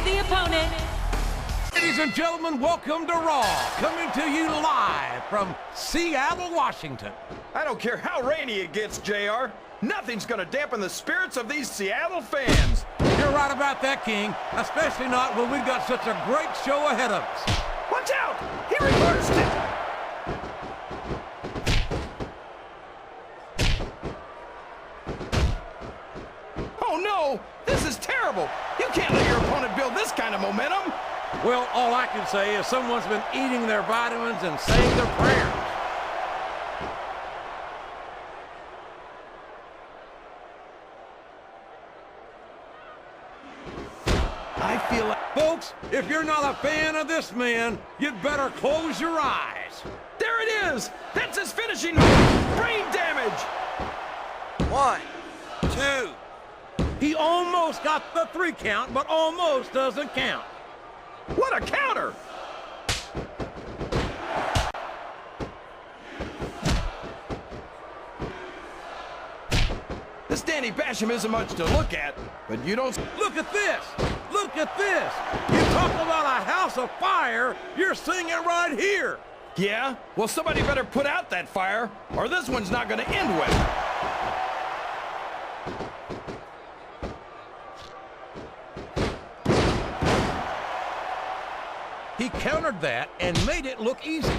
the opponent. Ladies and gentlemen, welcome to Raw, coming to you live from Seattle, Washington. I don't care how rainy it gets, JR. Nothing's gonna dampen the spirits of these Seattle fans. You're right about that, King, especially not when we've got such a great show ahead of us. Watch out! He reversed it! Oh no! This is terrible! You can't let your opponent build this kind of momentum! Well, all I can say is someone's been eating their vitamins and saying their prayers. I feel like... Folks, if you're not a fan of this man, you'd better close your eyes. There it is! That's his finishing move! Brain damage! 1, 2. He almost got the 3 count, but almost doesn't count. What a counter! This Danny Basham isn't much to look at, but you don't... Look at this! Look at this! You talk about a house of fire, you're seeing it right here! Yeah? Well, somebody better put out that fire, or this one's not gonna end well. He countered that and made it look easy.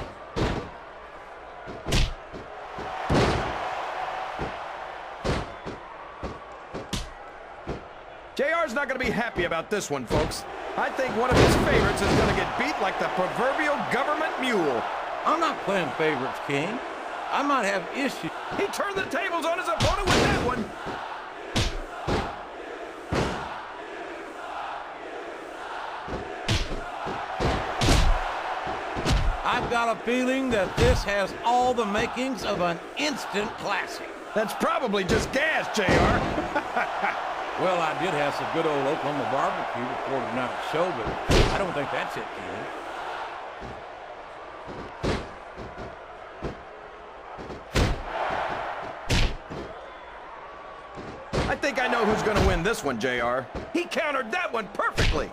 JR's not going to be happy about this one, folks. I think one of his favorites is going to get beat like the proverbial government mule. I'm not playing favorites, King. I might have issues. He turned the tables on his opponent with that one. I've got a feeling that this has all the makings of an instant classic. That's probably just gas, JR. Well, I did have some good old Oklahoma barbecue before tonight's show, but I don't think that's it, King. I think I know who's going to win this one, JR. He countered that one perfectly.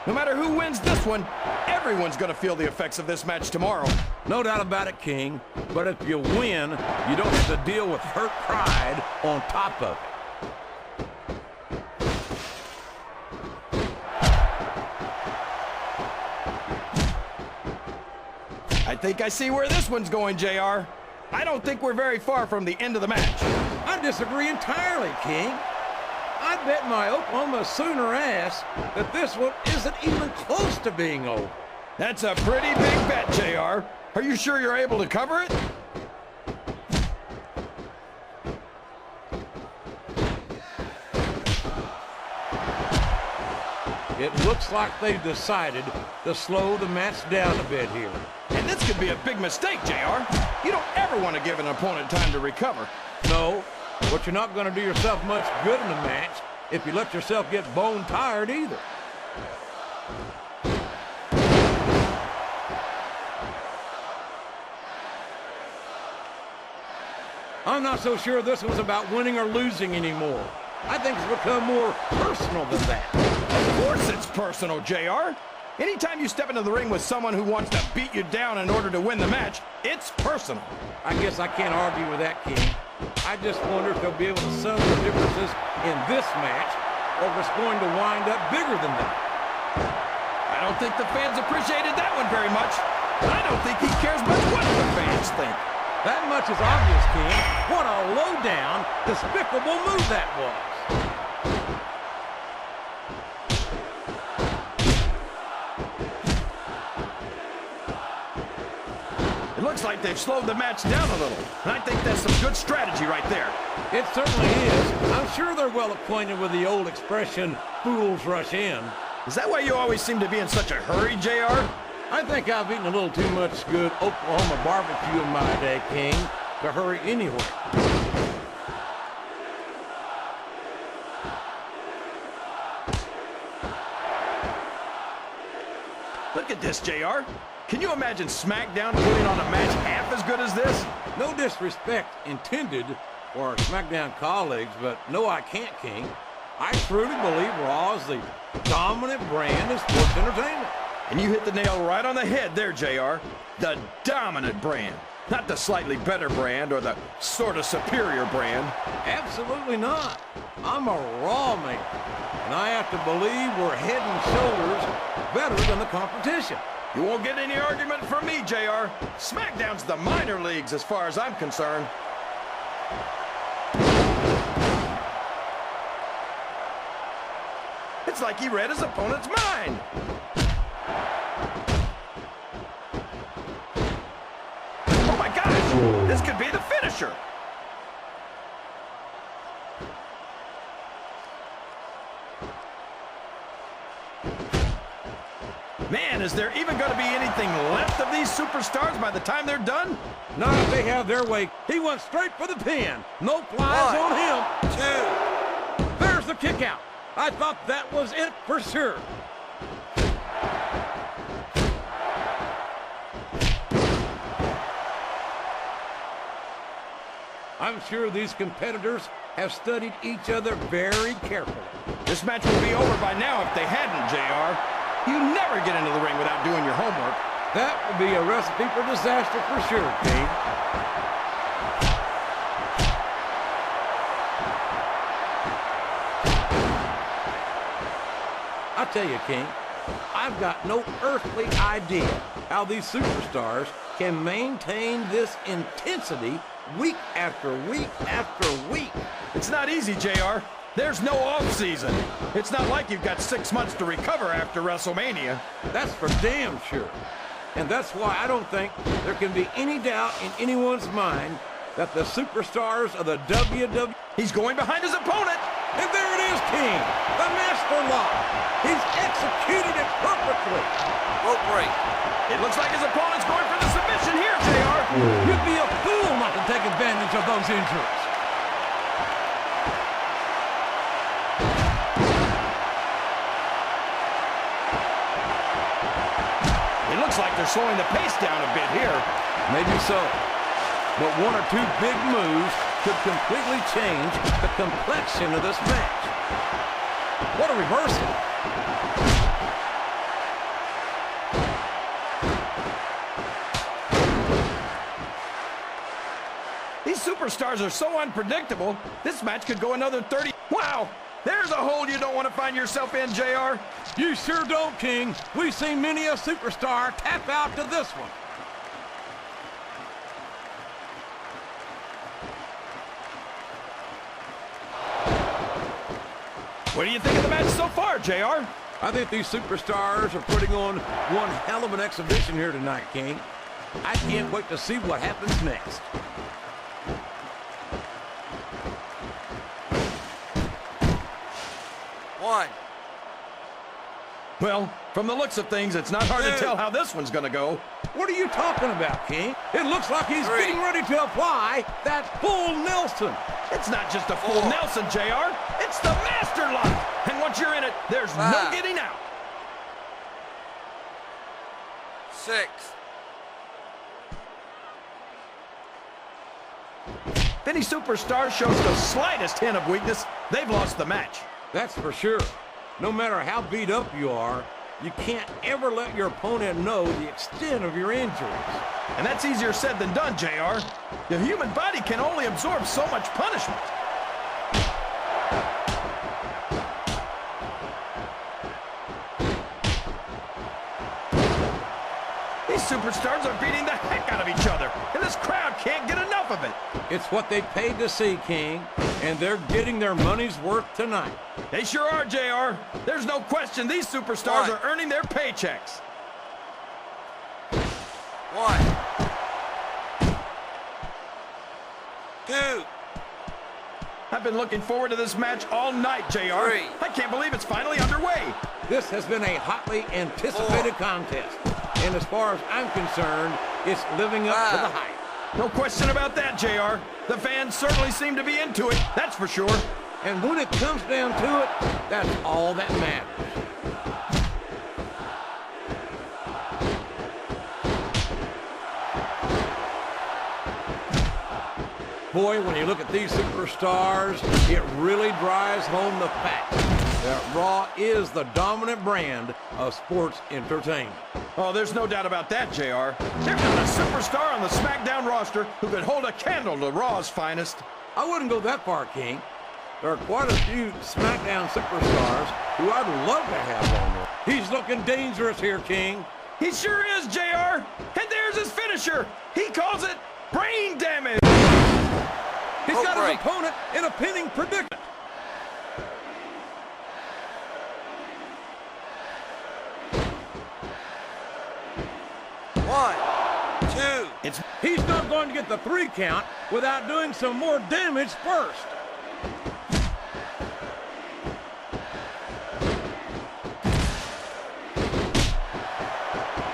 No matter who wins this one, everyone's going to feel the effects of this match tomorrow. No doubt about it, King. But if you win, you don't have to deal with hurt pride on top of it. I think I see where this one's going, JR. I don't think we're very far from the end of the match. I disagree entirely, King. I bet my Oklahoma Sooner ass that this one isn't even close to being over. That's a pretty big bet, JR. Are you sure you're able to cover it? It looks like they've decided to slow the match down a bit here. And this could be a big mistake, JR. You don't ever want to give an opponent time to recover. No, but you're not going to do yourself much good in a match if you let yourself get bone tired either. I'm not so sure this one's about winning or losing anymore. I think it's become more personal than that. Of course it's personal, JR. Anytime you step into the ring with someone who wants to beat you down in order to win the match, it's personal. I guess I can't argue with that, King. I just wonder if they'll be able to sum the differences in this match, or if it's going to wind up bigger than that. I don't think the fans appreciated that one very much. I don't think he cares much what the fans think. That much is obvious, King. What a low-down, despicable move that was. It looks like they've slowed the match down a little, and I think that's some good strategy right there. It certainly is. I'm sure they're well acquainted with the old expression, fools rush in. Is that why you always seem to be in such a hurry, JR? I think I've eaten a little too much good Oklahoma barbecue in my day, King, to hurry anywhere. Look at this, JR. Can you imagine Smackdown putting on a match half as good as this? No disrespect intended for our Smackdown colleagues, but no, I can't, King. I truly believe Raw is the dominant brand of sports entertainment. And you hit the nail right on the head there, JR. The dominant brand. Not the slightly better brand or the sort of superior brand. Absolutely not. I'm a Raw man, and I have to believe we're head and shoulders better than the competition. You won't get any argument from me, JR. SmackDown's the minor leagues as far as I'm concerned. It's like he read his opponent's mind. Oh my gosh, this could be the finisher. Man, is there even going to be anything left of these superstars by the time they're done? Not if they have their way. He went straight for the pin. No flies on him. 2. There's the kick out. I thought that was it for sure. I'm sure these competitors have studied each other very carefully. This match would be over by now if they hadn't, JR. You never get into the ring without doing your homework. That would be a recipe for disaster for sure, King. I tell you, King, I've got no earthly idea how these superstars can maintain this intensity week after week after week. It's not easy, JR. There's no off-season. It's not like you've got 6 months to recover after WrestleMania. That's for damn sure. And that's why I don't think there can be any doubt in anyone's mind that the superstars of the WWE... He's going behind his opponent. And there it is, King, the master lock. He's executed it perfectly. Rope break. It looks like his opponent's going for the submission here, JR. You'd be a fool not to take advantage of those injuries. It looks like they're slowing the pace down a bit here. Maybe so. But one or two big moves could completely change the complexion of this match. What a reversal. These superstars are so unpredictable, this match could go another 30... Wow! There's a hole you don't want to find yourself in, JR. You sure don't, King. We've seen many a superstar tap out to this one. What do you think of the match so far, JR? I think these superstars are putting on one hell of an exhibition here tonight, King. I can't wait to see what happens next. One. Well, from the looks of things, it's not hard to tell how this one's going to go. What are you talking about, King? It looks like he's 3. getting ready to apply that full Nelson. It's not just a full 4. Nelson, JR. It's the master lock. And once you're in it, there's 5. no getting out. 6. If any superstar shows the slightest hint of weakness, they've lost the match. That's for sure. No matter how beat up you are, you can't ever let your opponent know the extent of your injuries. And that's easier said than done, JR. The human body can only absorb so much punishment. These superstars are beating the heck out of each other, and this crowd can't get enough of it. It's what they paid to see, King, and they're getting their money's worth tonight. They sure are, JR. There's no question these superstars 1. are earning their paychecks. 1. 2. I've been looking forward to this match all night, JR. 3. I can't believe it's finally underway. This has been a hotly anticipated 4. contest, and as far as I'm concerned, it's living up to the 5. hype. No question about that, JR. The fans certainly seem to be into it, that's for sure. And when it comes down to it, that's all that matters. Boy, when you look at these superstars, it really drives home the fact that Raw is the dominant brand of sports entertainment. Oh, there's no doubt about that, JR. There's not a superstar on the Smackdown roster who could hold a candle to Raw's finest. I wouldn't go that far, King. There are quite a few Smackdown superstars who I'd love to have on there. He's looking dangerous here, King. He sure is, JR. And there's his finisher. He calls it brain damage. He's got his opponent in a pinning predicament. One, two. He's not going to get the 3 count without doing some more damage first.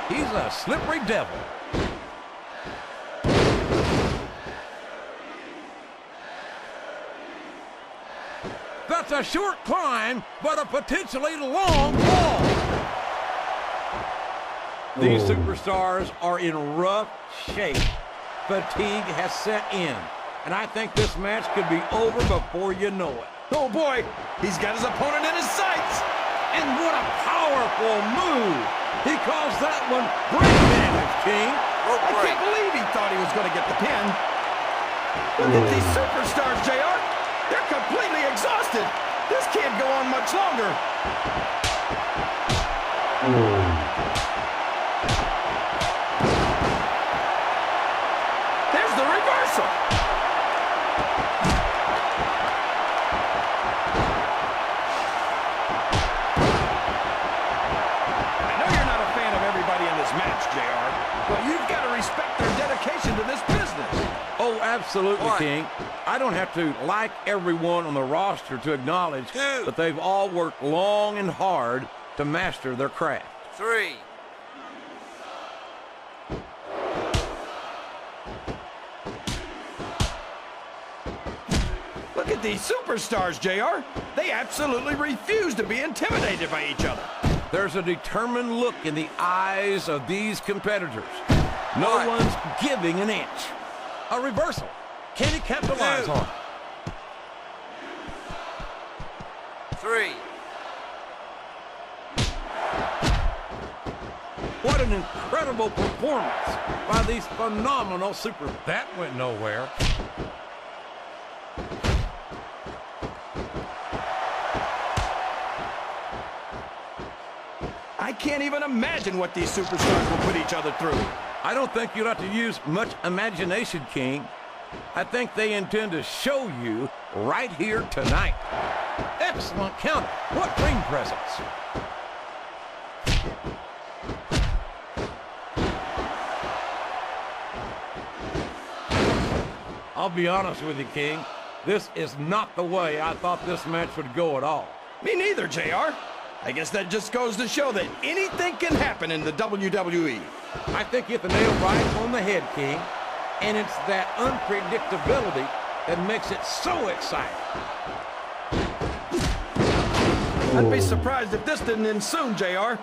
He's a slippery devil. That's a short climb, but a potentially long fall. These superstars are in rough shape. Fatigue has set in, and I think this match could be over before you know it. Oh boy, he's got his opponent in his sights. And what a powerful move. He calls that one brain damage, King. I can't believe he thought he was going to get the pin. Look at these superstars, JR. They're completely exhausted. This can't go on much longer. There's the reversal. I know you're not a fan of everybody in this match, JR, but you've got to respect their dedication to this business. Oh, absolutely, King. I don't have to like everyone on the roster to acknowledge that they've all worked long and hard to master their craft. 3. Look at these superstars, JR. They absolutely refuse to be intimidated by each other. There's a determined look in the eyes of these competitors. No one's giving an inch. A reversal. Can he capitalize on it? 3. What an incredible performance by these phenomenal super... That went nowhere. I can't even imagine what these superstars will put each other through. I don't think you'll have to use much imagination, King. I think they intend to show you right here tonight. Excellent counter. What ring presence. I'll be honest with you, King. This is not the way I thought this match would go at all. Me neither, JR. I guess that just goes to show that anything can happen in the WWE. I think you hit the nail right on the head, King. And it's that unpredictability that makes it so exciting. I'd be surprised if this didn't end soon, JR.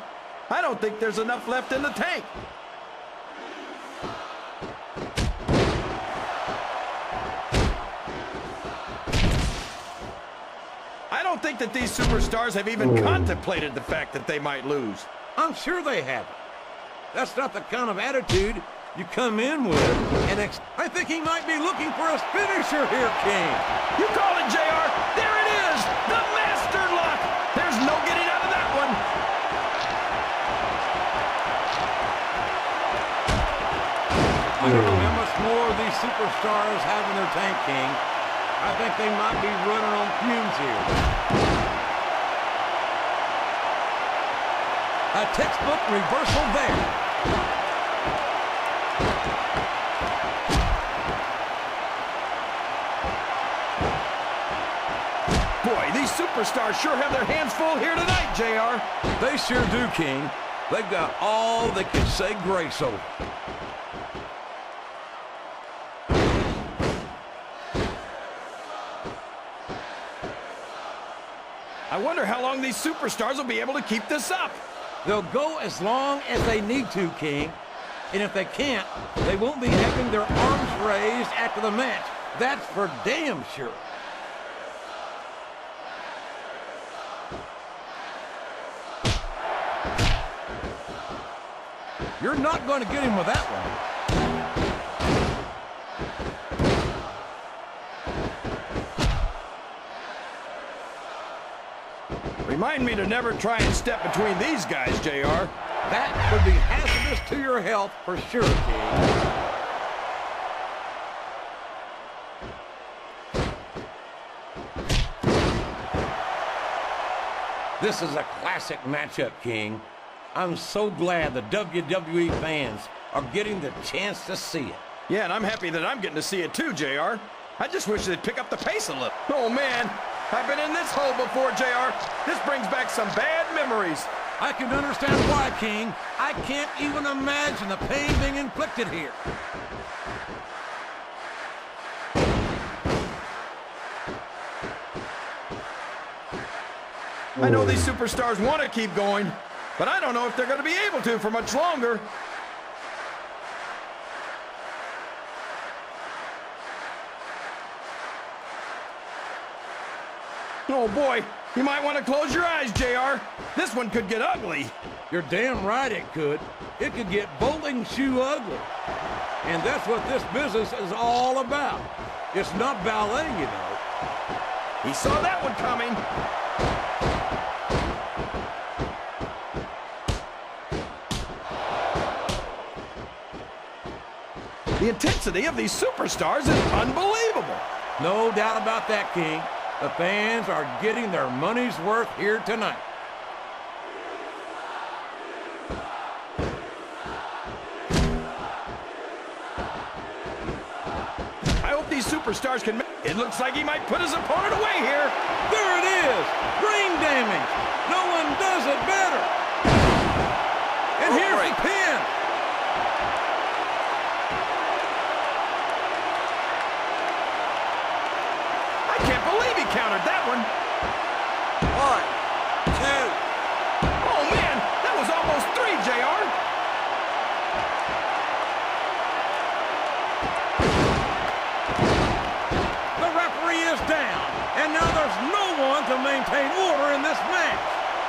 I don't think there's enough left in the tank. I don't think that these superstars have even contemplated the fact that they might lose. I'm sure they haven't. That's not the kind of attitude you come in with. And I think he might be looking for a finisher here, King. You call it, JR. There it is. The master lock. There's no getting out of that one. I don't know how much more these superstars have in their tank, King. I think they might be running on fumes here. A textbook reversal there. Boy, these superstars sure have their hands full here tonight, JR. They sure do, King. They've got all they can say grace over. I wonder how long these superstars will be able to keep this up. They'll go as long as they need to, King. And if they can't, they won't be having their arms raised after the match That's for damn sure. You're not going to get him with that one. Remind me to never try and step between these guys, JR. That would be hazardous to your health for sure, King. This is a classic matchup, King. I'm so glad the WWE fans are getting the chance to see it. Yeah, and I'm happy that I'm getting to see it too, JR. I just wish they'd pick up the pace a little. Oh, man. I've been in this hole before, JR. This brings back some bad memories. I can understand why, King. I can't even imagine the pain being inflicted here. I know these superstars want to keep going, but I don't know if they're going to be able to for much longer. Oh, boy. You might want to close your eyes, JR. This one could get ugly. You're damn right it could. It could get bowling shoe ugly. And that's what this business is all about. It's not ballet, you know. He saw that one coming. The intensity of these superstars is unbelievable. No doubt about that, King. The fans are getting their money's worth here tonight. I hope these superstars can... It looks like he might put his opponent away here. There it is! Brain damage! No one does it better! And here's the pin! I can't believe he countered that one. 1, 2. Oh, man, that was almost 3, JR. The referee is down, and now there's no one to maintain order in this match.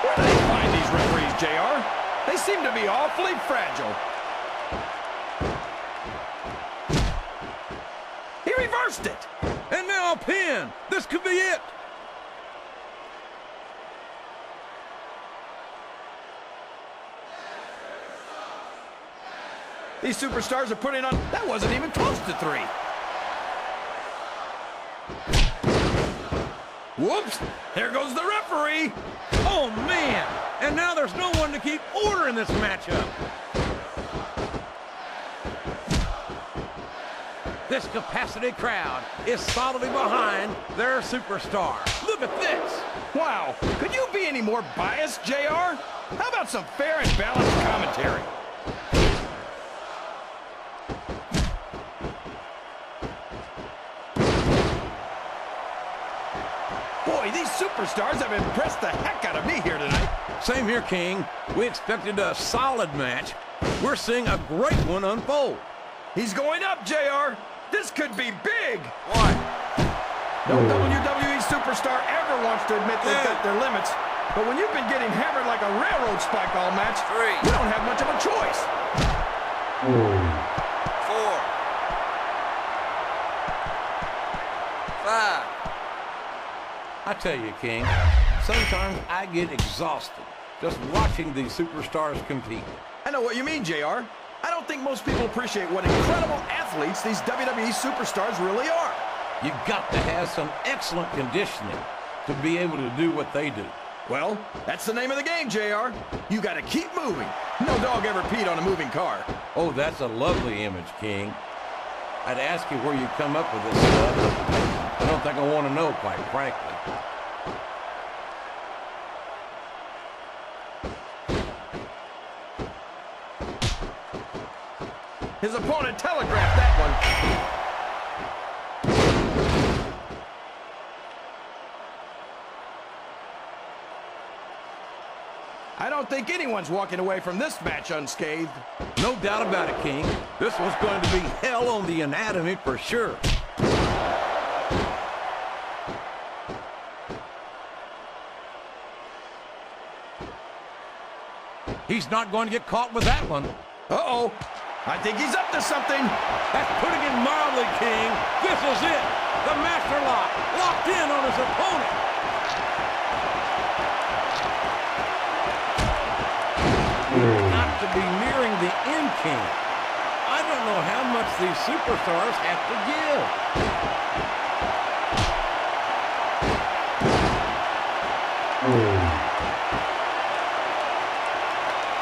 Where do they find these referees, JR? They seem to be awfully fragile. He reversed it. And now a pin. This could be it. These superstars are putting on... That wasn't even close to 3. Whoops! There goes the referee! Oh, man! And now there's no one to keep order in this matchup. This capacity crowd is solidly behind their superstar. Look at this! Wow, could you be any more biased, JR? How about some fair and balanced commentary? Boy, these superstars have impressed the heck out of me here tonight. Same here, King. We expected a solid match. We're seeing a great one unfold. He's going up, JR. This could be big. 1. No WWE superstar ever wants to admit they've got their limits. But when you've been getting hammered like a railroad spike all match, 3. you don't have much of a choice. 4. 5. I tell you, King, sometimes I get exhausted just watching these superstars compete. I know what you mean, JR. I don't think most people appreciate what incredible athletes these WWE superstars really are. You've got to have some excellent conditioning to be able to do what they do. Well, that's the name of the game, JR. You got to keep moving. No dog ever peed on a moving car. Oh, that's a lovely image, King. I'd ask you where you come up with this stuff. I don't think I want to know, quite frankly. His opponent telegraphed that one. I don't think anyone's walking away from this match unscathed. No doubt about it, King. This one's going to be hell on the anatomy for sure. He's not going to get caught with that one. Uh-oh. I think he's up to something. That's putting it mildly, King. This is it. The master lock, locked in on his opponent. Not to be nearing the end, King. I don't know how much these superstars have to give.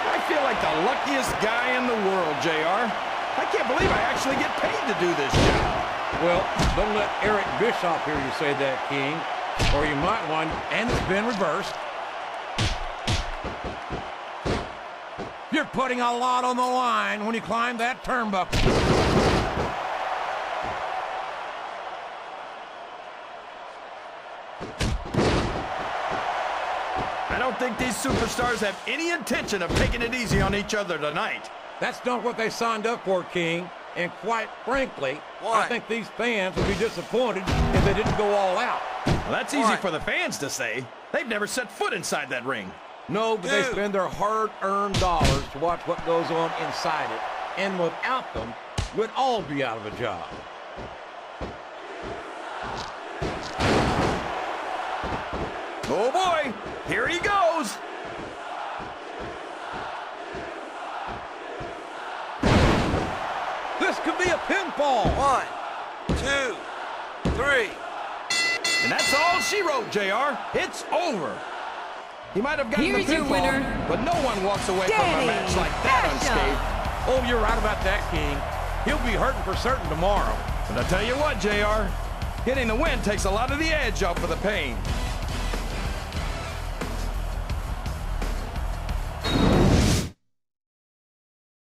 I feel like the luckiest guy in the world, JR. I can't believe I actually get paid to do this job. Well, don't let Eric Bischoff hear you say that, King, or you might want, and it's been reversed. You're putting a lot on the line when you climb that turnbuckle. I don't think these superstars have any intention of taking it easy on each other tonight. That's not what they signed up for, King. And quite frankly, I think these fans would be disappointed if they didn't go all out. Well, that's easy for the fans to say. They've never set foot inside that ring. No, but they spend their hard-earned dollars to watch what goes on inside it. And without them, we'd all be out of a job. Oh boy, here he goes. This could be a pinfall. 1, 2, 3. And that's all she wrote, JR. It's over. He might have gotten Here's the your pinfall, winner, but no one walks away from a match like that unscathed. Oh, you're right about that, King. He'll be hurting for certain tomorrow. But I tell you what, JR, getting the win takes a lot of the edge off of the pain.